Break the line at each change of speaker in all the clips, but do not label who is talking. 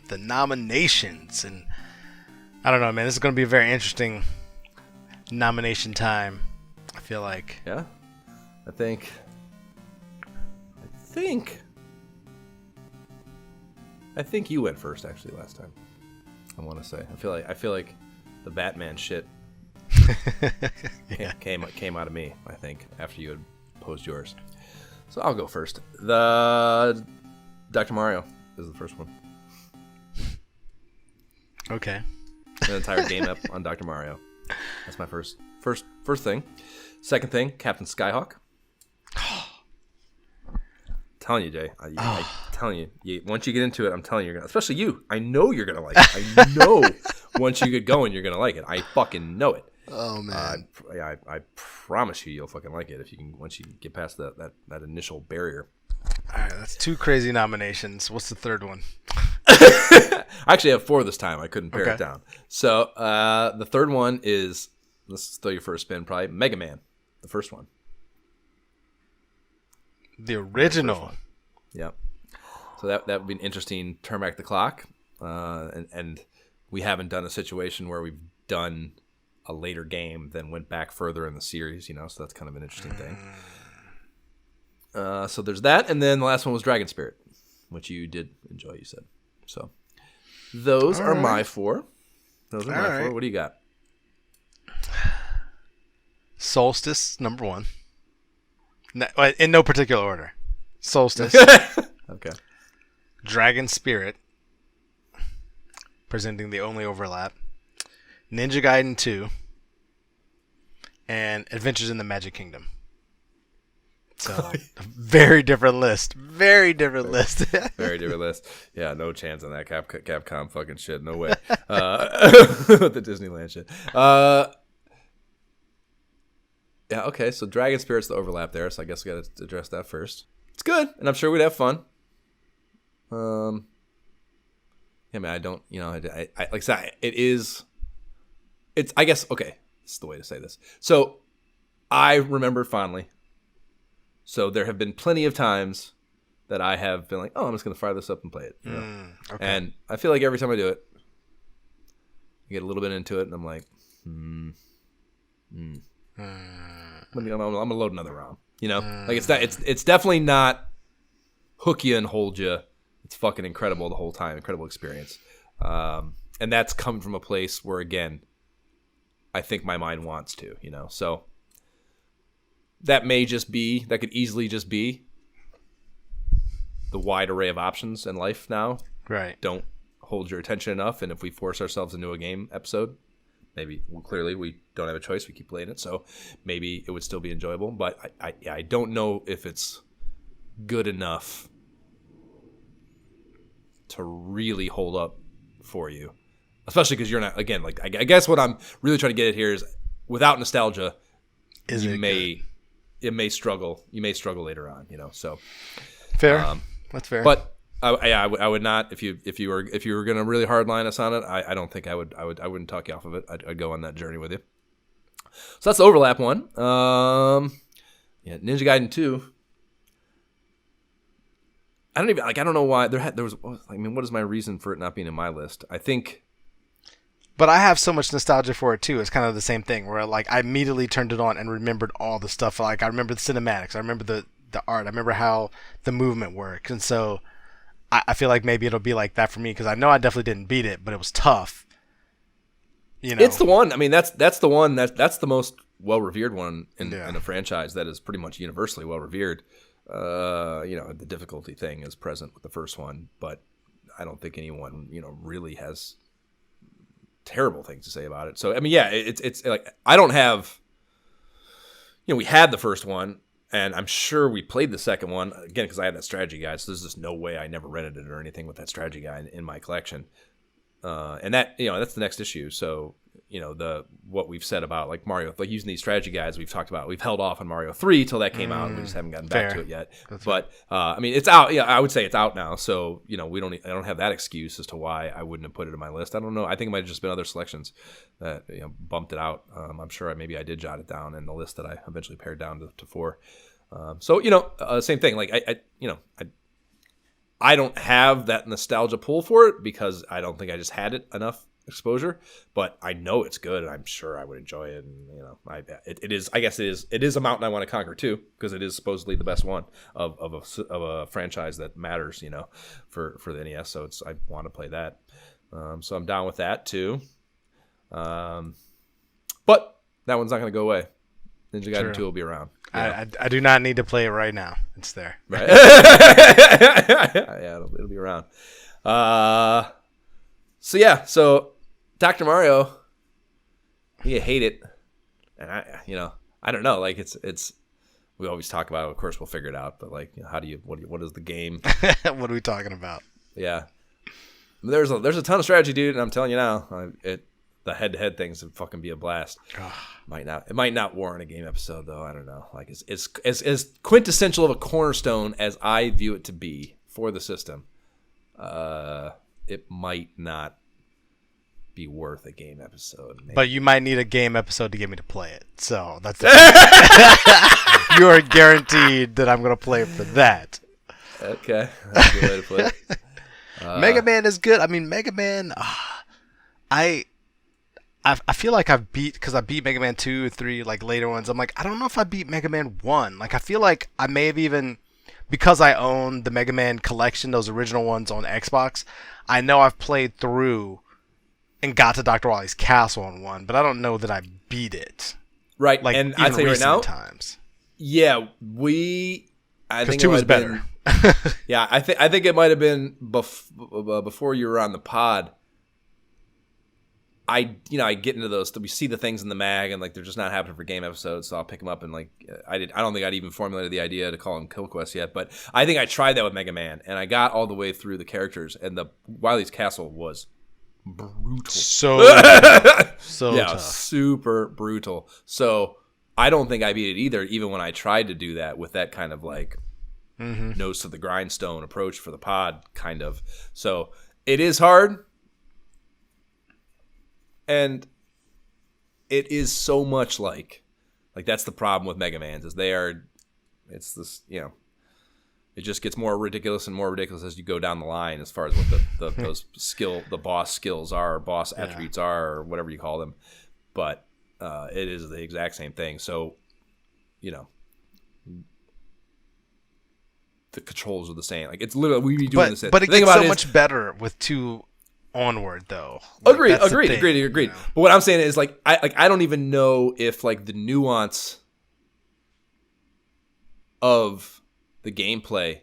the nominations. And I don't know, man. This is going to be a very interesting nomination time, I feel like.
Yeah. I think you went first actually last time. I want to say. I feel like the Batman shit came out of me, I think, after you had posed yours. So I'll go first. The Dr. Mario is the first one.
Okay.
An entire game up on Dr. Mario. That's my first thing. Second thing, Captain Skyhawk. Telling you, Jay. I'm telling you. Once you get into it, I'm telling you, you're gonna. Especially you. I know you're gonna like it. I know once you get going, you're gonna like it. I fucking know it.
Oh man.
I promise you, you'll fucking like it if you can. Once you get past that initial barrier.
All right, that's 2 crazy nominations. What's the third one?
I actually have 4 this time. I couldn't pare it down. So the third one is, let's throw your first spin, probably Mega Man, the first one.
The original.
Yep. So that would be an interesting turn back the clock. And we haven't done a situation where we've done a later game, then went back further in the series, so that's kind of an interesting thing. So there's that, and then the last one was Dragon Spirit, which you did enjoy, you said. So those are my 4. Those are my 4. What do you got?
Solstice, number 1. In no particular order. Solstice.
Okay.
Dragon Spirit, presenting the only overlap. Ninja Gaiden 2. And Adventures in the Magic Kingdom. So, very different list. Very different list.
Very different list. Yeah, no chance on that Capcom fucking shit. No way. The Disneyland shit. Yeah, okay, so Dragon Spirit's the overlap there, so I guess we got to address that first. It's good, and I'm sure we'd have fun. Yeah, man, I don't, I like I said, I guess, okay, this is the way to say this. So, I remember fondly. So, there have been plenty of times that I have been like, oh, I'm just going to fire this up and play it. Okay. And I feel like every time I do it, I get a little bit into it, and I'm like, I'm gonna load another round. Like it's definitely not hook you and hold you. It's fucking incredible the whole time. Incredible experience. And that's come from a place where, again, I think my mind wants to. So that could easily just be the wide array of options in life now.
Right.
Don't hold your attention enough, and if we force ourselves into a game episode, clearly we don't have a choice. We keep playing it, so maybe it would still be enjoyable. But I don't know if it's good enough to really hold up for you, especially because you're not. Again, like I guess what I'm really trying to get at here is, without nostalgia, it may struggle. You may struggle later on. So
fair. That's fair.
But I would not, if you were going to really hardline us on it, I don't think I wouldn't talk you off of it. I'd go on that journey with you. So that's the overlap one. Ninja Gaiden 2. I don't know why there was. What is my reason for it not being in my list? I think.
But I have so much nostalgia for it too. It's kind of the same thing where I immediately turned it on and remembered all the stuff. Like I remember the cinematics. I remember the art. I remember how the movement works, and so. I feel like maybe it'll be like that for me because I know I definitely didn't beat it, but it was tough.
It's the one. I mean, that's the one that's the most well revered one in a franchise that is pretty much universally well revered. The difficulty thing is present with the first one, but I don't think anyone really has terrible things to say about it. So I mean, yeah, it's like I don't have. We had the first one. And I'm sure we played the second one, again, because I had that strategy guide, so there's just no way I never rented it or anything with that strategy guide in my collection. And that, that's the next issue. So, what we've said about, like, Mario, like, using these strategy guides we've talked about. We've held off on Mario 3 till that came out, and we just haven't gotten back to it yet. But, I mean, it's out. Yeah, I would say it's out now. So, I don't have that excuse as to why I wouldn't have put it in my list. I don't know. I think it might have just been other selections that, bumped it out. I'm sure maybe I did jot it down in the list that I eventually pared down to 4. So, same thing. Like, I don't have that nostalgia pull for it because I don't think I just had it enough exposure, but I know it's good and I'm sure I would enjoy it. And it is, I guess it is a mountain I want to conquer too, because it is supposedly the best one of a franchise that matters, for the NES. So I want to play that. So I'm down with that too. But that one's not going to go away. Ninja Gaiden 2 will be around.
I do not need to play it right now. It's there.
Right. Yeah, it'll be around. So Dr. Mario, you hate it, and I don't know. Like it's we always talk about it. Of course, we'll figure it out. But like, how do you what is the game?
What are we talking about?
Yeah, there's a ton of strategy, dude, and I'm telling you now, the head-to-head things would fucking be a blast. It might not warrant a game episode though. I don't know. Like it's as quintessential of a cornerstone as I view it to be for the system. It might not be worth a game episode. Maybe.
But you might need a game episode to get me to play it. So that's you are guaranteed that I'm going to play it for that.
Okay, that's a good way to put it.
Mega Man is good. I mean, Mega Man. I feel like I beat Mega Man 2, 3, like later ones. I'm like, I don't know if I beat Mega Man 1. Like, I feel like I may have even, because I own the Mega Man collection, those original ones on Xbox, I know I've played through and got to Dr. Wally's Castle on 1, but I don't know that I beat it.
Right,
like,
and I tell you right now,
times.
Yeah, I think
2 was better.
Yeah, I think it might have been before you were on the pod. I get into those. We see the things in the mag, and like they're just not happening for game episodes. So I'll pick them up, and like I don't think I'd even formulated the idea to call them Kill Quest yet. But I think I tried that with Mega Man, and I got all the way through the characters, and the Wily's Castle was brutal.
So tough.
Super brutal. So I don't think I beat it either, even when I tried to do that with that kind of like nose to the grindstone approach for the pod, kind of. So it is hard. And it is so much like that's the problem with Mega Man's is it's this, it just gets more ridiculous and more ridiculous as you go down the line as far as what the boss skills are, boss attributes are, or whatever you call them. But it is the exact same thing. So, the controls are the same. Like it's literally we be doing the same.
But it gets so much better with 2 onward though. Like,
agreed. But what I'm saying is like I don't even know if like the nuance of the gameplay,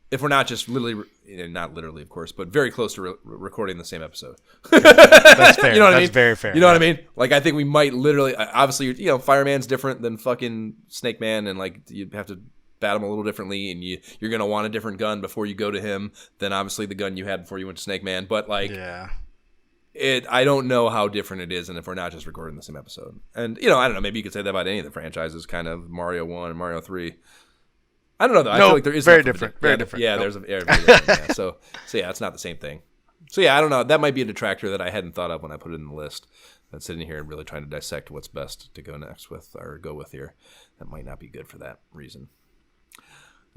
if we're not just literally, not literally of course, but very close to recording the same episode.
That's fair. That's very fair.
You know what I mean? Like I think we might literally, obviously, Fireman's different than fucking Snake Man, and like you have to bat him a little differently, and you're gonna want a different gun before you go to him than obviously the gun you had before you went to Snake Man. But like, I don't know how different it is, and if we're not just recording the same episode, and I don't know, maybe you could say that about any of the franchises, kind of Mario 1 and Mario 3. I don't know though. I feel like there is
very different. Very different.
Yeah, there's very different. Yeah. So yeah, it's not the same thing. So yeah, I don't know. That might be a detractor that I hadn't thought of when I put it in the list. I'm sitting here and really trying to dissect what's best to go next with or go with here. That might not be good for that reason.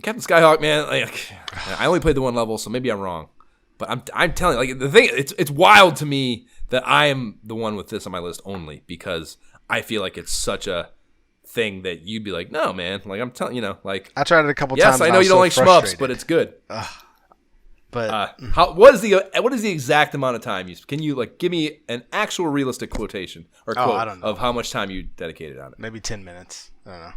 Captain Skyhawk, man, like I only played the 1 level, so maybe I'm wrong. But I'm telling you, like the thing, it's wild to me that I am the one with this on my list only because I feel like it's such a thing that you'd be like, no, man. Like I'm telling like
I tried it a couple
times.
Yes,
I know you don't like shmups, but it's good.
But
what is the exact amount of time you? Can you like give me an actual realistic quotation or quote
I don't know.
of how much time you dedicated on it?
Maybe 10 minutes. I don't know.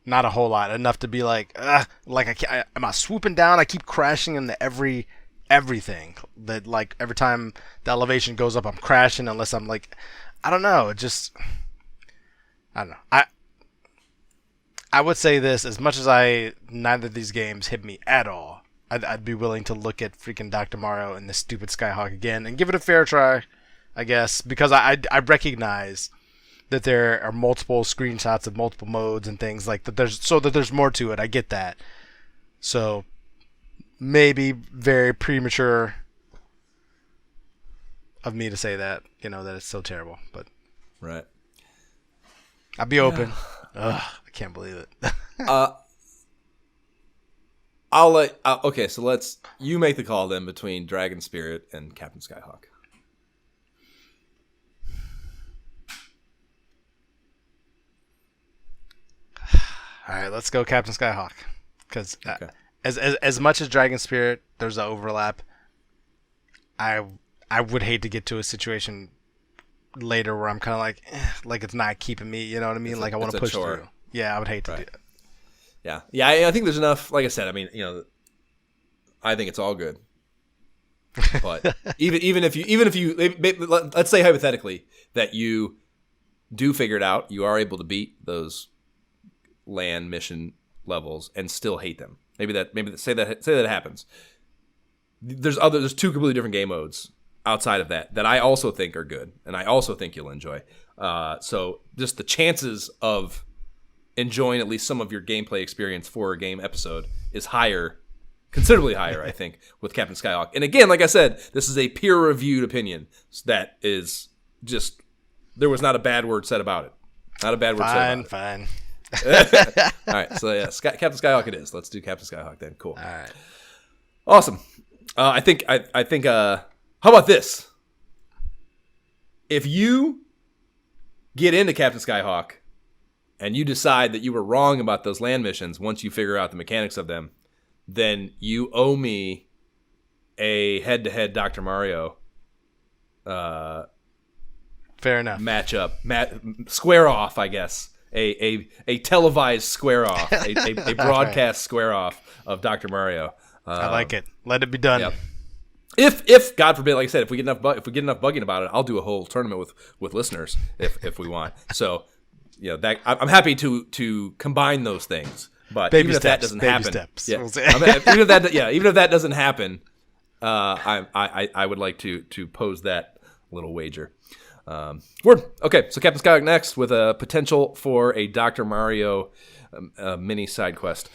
Not a whole lot. Enough to be like am I swooping down? I keep crashing into everything. That like every time the elevation goes up, I'm crashing unless I'm like, I don't know. I don't know. I would say this, as much as neither of these games hit me at all, I'd be willing to look at freaking Dr. Mario and this stupid Skyhawk again and give it a fair try, I guess, because I recognize that there are multiple screenshots of multiple modes and things like that. There's more to it. I get that. So maybe very premature of me to say that, that it's so terrible, but
right.
I'll be open. Ugh, I can't believe it.
Okay, so you make the call then between Dragon Spirit and Captain Skyhawk.
All right, let's go Captain Skyhawk. Because as much as Dragon Spirit, there's an overlap. I would hate to get to a situation later where I'm kind of like it's not keeping me. You know what I mean? I want to push through. Yeah, I would hate to do it.
Yeah. I think there's enough. Like I said, I mean, I think it's all good. But even if you let's say hypothetically that you do figure it out, you are able to beat those land mission levels and still hate them. Say that happens. There's two completely different game modes outside of that I also think are good and I also think you'll enjoy. So just the chances of enjoying at least some of your gameplay experience for a game episode is considerably higher, I think, with Captain Skyhawk. And again, like I said, this is a peer-reviewed opinion that is just, there was not a bad word said about it. Not a bad word said about it. Fine. All right, so yeah, Captain Skyhawk it is. Let's do Captain Skyhawk then. Cool.
All right.
Awesome. I think how about this? If you get into Captain Skyhawk and you decide that you were wrong about those land missions once you figure out the mechanics of them, then you owe me a head-to-head Dr. Mario
fair enough
matchup. Square off, I guess. A televised square off, a broadcast square off of Dr. Mario.
I like it. Let it be done.
Yep. If God forbid, like I said, if we get enough bugging about it, I'll do a whole tournament with listeners if we want. So, that I'm happy to combine those things. But even if that doesn't happen, even if that doesn't happen, I would like to pose that little wager. Word. Okay, so Captain Skyhawk next with a potential for a Dr. Mario mini side quest.